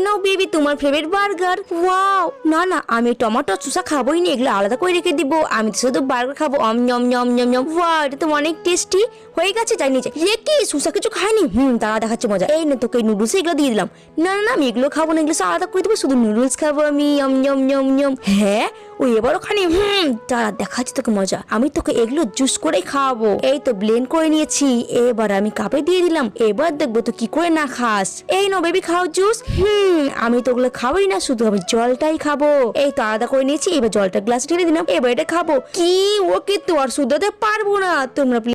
নাও baby তোমার favourite burger. Wow, না না আমি টমেটো সুসা খাবোই না, এগুলো আলাদা করে রেখে দিব, আমি তো শুধু বার্গার খাবো। অম যম যম যম। ওয়াও, এটা তো অনেক টেস্টি। হয়ে গেছে, যাই নিচে। কি সুসা কিছু খাইনি? তারা দেখাচ্ছে মজা। এই না তোকে নুডলস এগুলো দিয়ে দিলাম। না না আমি এগুলো খাবো না, এগুলো আলাদা করে দেবো, শুধু নুডলস খাবো আমি। হ্যাঁ ওই এবারও খানি। তারা দেখাচ্ছে তোকে মজা, আমি তোকে এগুলো জুস করে খাওয়াবো। এই তো ব্লেন্ড করে নিয়েছি, এবার আমি কাপে দিয়ে দিলাম, এবার দেখবো তো কি করে না খাস। এই নো বেবি খাও জুস। আমি তো ওগুলো খাবোই না, শুধু আমি জলটাই খাবো। এই তো আলাদা করে নিয়েছি, এবার জলটা গ্লাস ঢেলে দিলাম, এবার এটা খাবো। কি ওকে তো আর শুধু পারবো না তোমরা।